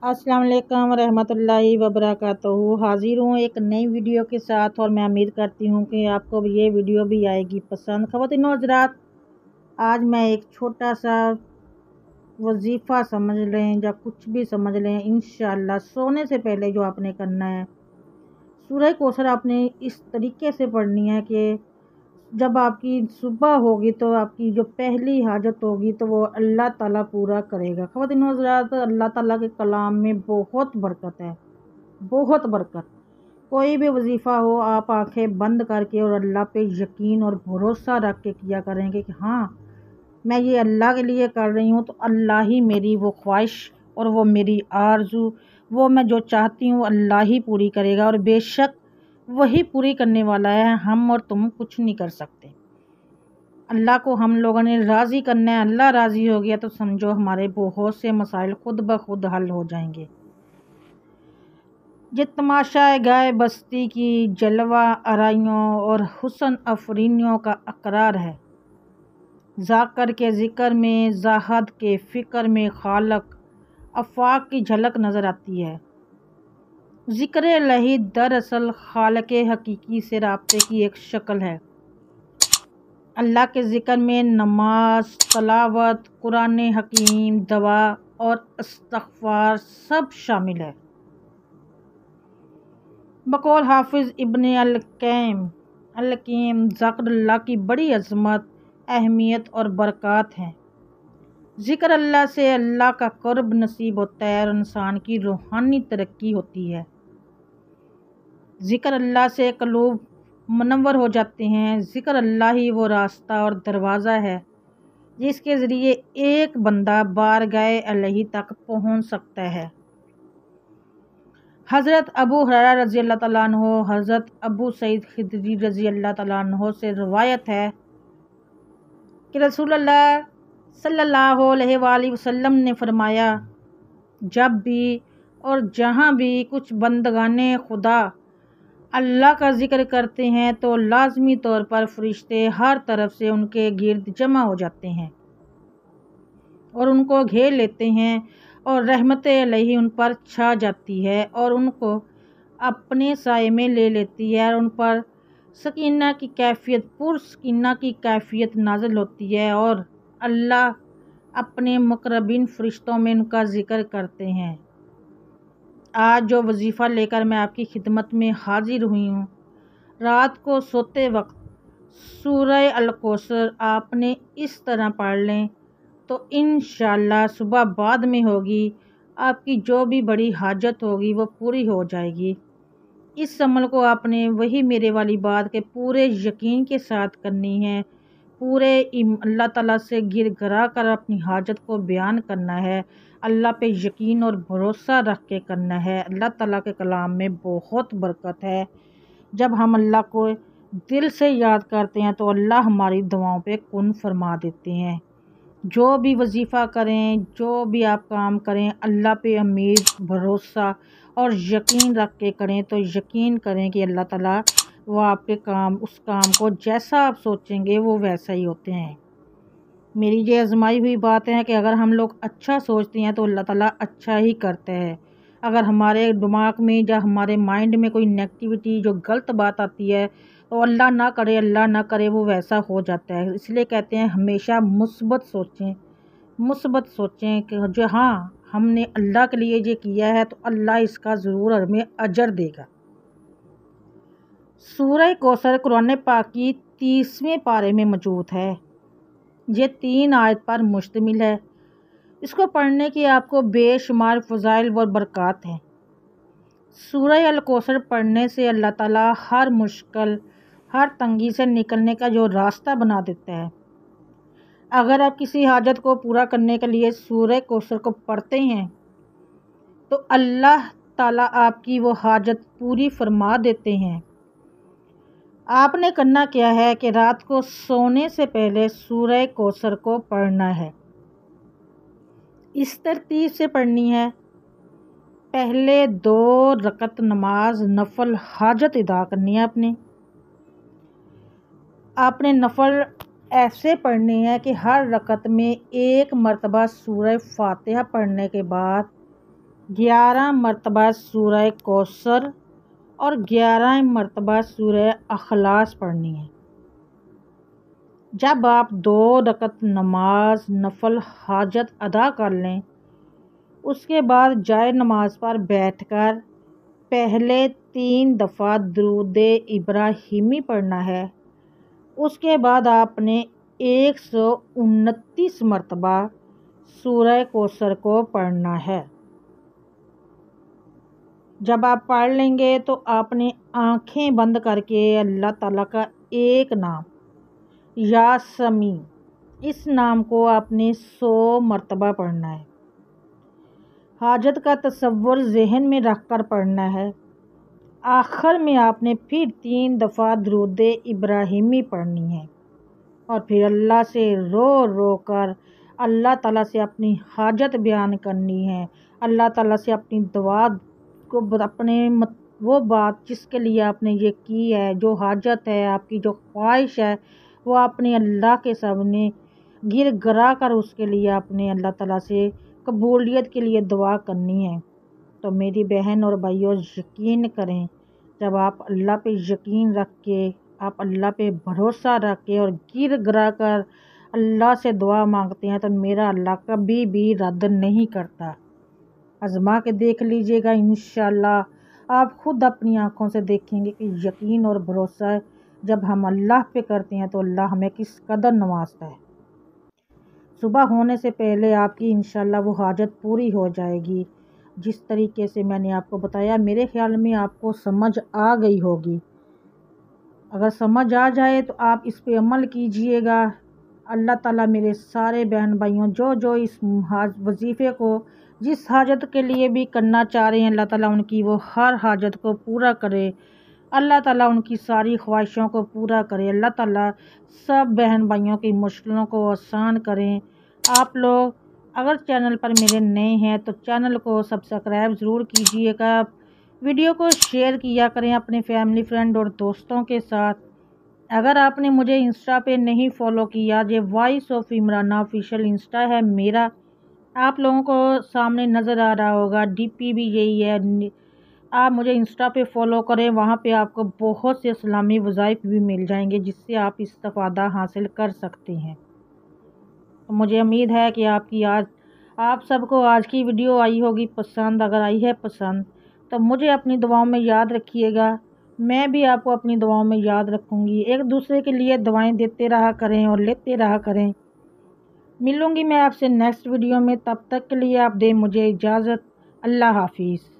अस्सलाम वालेकुम रहमतुल्लाहि वबरकातुहू। हाजिर हूँ एक नई वीडियो के साथ और मैं उम्मीद करती हूँ कि आपको ये वीडियो भी आएगी पसंद। ख़वातीन और हज़रात, आज मैं एक छोटा सा वजीफ़ा समझ लें या कुछ भी समझ लें, इंशाअल्लाह सोने से पहले जो आपने करना है, सूरह कौसर आपने इस तरीके से पढ़नी है कि जब आपकी सुबह होगी तो आपकी जो पहली हाजत होगी तो वो अल्लाह ताला पूरा करेगा। ख़वातीन और हज़रात, अल्लाह ताला के कलाम में बहुत बरकत है, बहुत बरकत। कोई भी वजीफ़ा हो, आप आंखें बंद करके और अल्लाह पे यकीन और भरोसा रख के किया करेंगे कि हाँ, मैं ये अल्लाह के लिए कर रही हूँ तो अल्लाह ही मेरी वो ख्वाहिश और वो मेरी आरज़ू, वो मैं जो चाहती हूँ अल्लाह ही पूरी करेगा और बेशक वही पूरी करने वाला है। हम और तुम कुछ नहीं कर सकते। अल्लाह को हम लोगों ने राज़ी करना है। अल्लाह राज़ी हो गया तो समझो हमारे बहुत से मसाइल खुद ब खुद हल हो जाएंगे। ये तमाशाए गाए बस्ती की जलवा आराइयों और हुस्न अफरीनियों का अकरार है। जाकर के ज़िक्र में ज़ाहद के फ़िक्र में खालक अफ़ाक की झलक नज़र आती है। ज़िक्र लही दरअसल खालके हकीकी से राब्ते की एक शक्ल है। अल्लाह के ज़िक्र में नमाज, तलावत, कुरान हकीम, दवा और इस्तिग़फ़ार सब शामिल है। बकौल हाफिज़ इब्न अल-क़य्यिम ज़िक्र अल्लाह की बड़ी अज़मत, अहमियत और बरक़ात हैं। ज़िक्र अल्लाह से अल्लाह का क़ुर्ब नसीब होता है और इंसान की रूहानी तरक्की होती है। ज़िक्र अल्लाह से क़ुलूब मुनव्वर हो जाते हैं। ज़िक्र अल्लाह ही वो रास्ता और दरवाज़ा है जिसके ज़रिए एक बंदा बारगाह इलाही तक पहुँच सकता है। हज़रत अबू हुरैरा रज़ी अल्लाह तआला अन्हु, हज़रत अबू सईद ख़ुदरी रज़ी अल्लाह तआला अन्हु से रवायत है कि रसूलुल्लाह सल्लल्लाहु अलैहि वसल्लम ने फरमाया, जब भी और जहाँ भी कुछ बंदगाने खुदा अल्लाह का ज़िक्र करते हैं तो लाज़मी तौर पर फ़रिश्ते हर तरफ से उनके गिर्द जमा हो जाते हैं और उनको घेर लेते हैं और रहमत-ए इलाही उन पर छा जाती है और उनको अपने साये में ले लेती है और उन पर सकीना की कैफियत पुरसकीना की कैफियत नाज़िल होती है और अल्लाह अपने मुक़र्रबीन फ़रिश्तों में उनका ज़िक्र करते हैं। आज जो वजीफ़ा लेकर मैं आपकी खिदमत में हाजिर हुई हूँ, रात को सोते वक्त सूरह अल कौसर आपने इस तरह पढ़ लें तो इंशाअल्लाह सुबह बाद में होगी, आपकी जो भी बड़ी हाजत होगी वो पूरी हो जाएगी। इस अमल को आपने वही मेरे वाली बात के पूरे यकीन के साथ करनी है। पूरे अल्लाह ताला से गिरगिरा कर अपनी हाजत को बयान करना है। अल्लाह पे यकीन और भरोसा रख के करना है। अल्लाह ताला के कलाम में बहुत बरकत है। जब हम अल्लाह को दिल से याद करते हैं तो अल्लाह हमारी दुआओं पे कुन फरमा देते हैं। जो भी वजीफ़ा करें, जो भी आप काम करें, अल्लाह पे उम्मीद, भरोसा और यकीन रख के करें तो यकीन करें कि अल्लाह ताला वो आपके काम, उस काम को जैसा आप सोचेंगे वो वैसा ही होते हैं। मेरी ये आजमाई हुई बात है कि अगर हम लोग अच्छा सोचते हैं तो अल्लाह ताला अच्छा ही करता है। अगर हमारे दिमाग में या हमारे माइंड में कोई नेगेटिविटी जो गलत बात आती है तो अल्लाह ना करे वो वैसा हो जाता है। इसलिए कहते हैं हमेशा मुस्बत सोचें कि जो हाँ, हमने अल्लाह के लिए ये किया है तो अल्लाह इसका ज़रूर हमें अजर देगा। सूरह कौसर कुरान पाक की 30वें पारे में मौजूद है। ये 3 आयत पर मुश्तमिल है। इसको पढ़ने की आपको बेशुमार फ़ज़ाइल व बरक़ात हैं। सूरह अल कौसर पढ़ने से अल्लाह ताला हर मुश्किल, हर तंगी से निकलने का जो रास्ता बना देता है। अगर आप किसी हाजत को पूरा करने के लिए सूरह कौसर को पढ़ते हैं तो अल्लाह ताला आपकी वो हाजत पूरी फरमा देते हैं। आपने करना क्या है कि रात को सोने से पहले सूरह कौसर को पढ़ना है। इस तरतीब से पढ़नी है। पहले 2 रकत नमाज नफल हाजत अदा करनी है। आपने नफल ऐसे पढ़ने हैं कि हर रकत में 1 मरतबा सूरह फातिहा पढ़ने के बाद 11 مرتبہ سورہ کوثر اور 11 مرتبہ سورہ اخلاص پڑھنی ہے۔ جب آپ 2 رکعت نماز نفل حاجت ادا کر لیں، اس کے بعد جائے نماز پر بیٹھ کر پہلے 3 دفعہ درود ابراہیمی پڑھنا ہے۔ اس کے بعد آپ نے 129 مرتبہ سورہ کوثر کو پڑھنا ہے۔ جب آپ پڑھ لیں گے تو آپ نے آنکھیں بند کر کے اللہ تعالیٰ کا ایک نام یا سمیع، اس نام کو آپ نے 100 مرتبہ پڑھنا ہے۔ حاجت کا تصور ذہن میں رکھ کر پڑھنا ہے۔ آخر میں آپ نے پھر 3 دفعہ درود ابراہیمی پڑھنی ہے اور پھر اللہ سے رو رو کر اللہ تعالیٰ سے اپنی حاجت بیان کرنی ہے۔ اللہ تعالیٰ سے اپنی دعا کو وہ بات جس کے لیے آپ نے یہ کی ہے، جو حاجت ہے، آپ کی جو خواہش ہے، وہ اپنے اللہ کے سامنے گر گرا کر اس کے لیے اپنے اللہ تعالیٰ سے قبولیت کے لیے دعا کرنی ہے۔ تو میری بہن اور بھائیوں، یقین کریں، جب آپ اللہ پہ یقین رکھ کے، آپ اللہ پہ بھروسہ رکھ کے اور گر گرا کر اللہ سے دعا مانگتے ہیں تو میرا اللہ کبھی بھی رد نہیں کرتا۔ آزما کے دیکھ لیجئے گا، انشاءاللہ آپ خود اپنی آنکھوں سے دیکھیں گے کہ یقین اور بھروسہ جب ہم اللہ پہ کرتے ہیں تو اللہ ہمیں کس قدر نوازتا ہے۔ صبح ہونے سے پہلے آپ کی انشاءاللہ وہ حاجت پوری ہو جائے گی۔ جس طریقے سے میں نے آپ کو بتایا، میرے خیال میں آپ کو سمجھ آ گئی ہوگی۔ اگر سمجھ آ جائے تو آپ اس پہ عمل کیجئے گا۔ اللہ تعالیٰ میرے سارے بہن بھائیوں جو اس وظیفے کو جس حاجت کے لیے بھی کرنا چاہ رہے ہیں، اللہ تعالیٰ ان کی وہ ہر حاجت کو پورا کرے۔ اللہ تعالیٰ ان کی ساری خواہشوں کو پورا کرے۔ اللہ تعالیٰ سب بہن بھائیوں کی مشکلوں کو آسان کریں۔ آپ لوگ اگر چینل پر میرے نئے ہیں تو چینل کو سبسکرائب ضرور کیجئے گا، ویڈیو کو شیئر کیا کریں اپنے فیملی فرینڈ اور دوستوں کے ساتھ۔ اگر آپ نے مجھے انسٹا پہ نہیں فالو کیا، یہ voice of Imrana official insta ہے میرا، آپ لوگوں کو سامنے نظر آ رہا ہوگا، ڈی پی بھی یہی ہے۔ آپ مجھے انسٹا پہ فالو کریں، وہاں پہ آپ کو بہت سے اسلامی وظائف بھی مل جائیں گے جس سے آپ استفادہ حاصل کر سکتے ہیں۔ مجھے امید ہے کہ آپ سب کو آج کی ویڈیو آئی ہوگی پسند۔ اگر آئی ہے پسند تو مجھے اپنی دعاؤں میں یاد رکھیے گا، میں بھی آپ کو اپنی دعاؤں میں یاد رکھوں گی۔ ایک دوسرے کے لیے دعائیں دیتے رہا کریں اور لیتے رہا کریں۔ ملوں گی میں آپ سے نیکسٹ ویڈیو میں، تب تک کے لیے آپ دیں مجھے اجازت۔ اللہ حافظ۔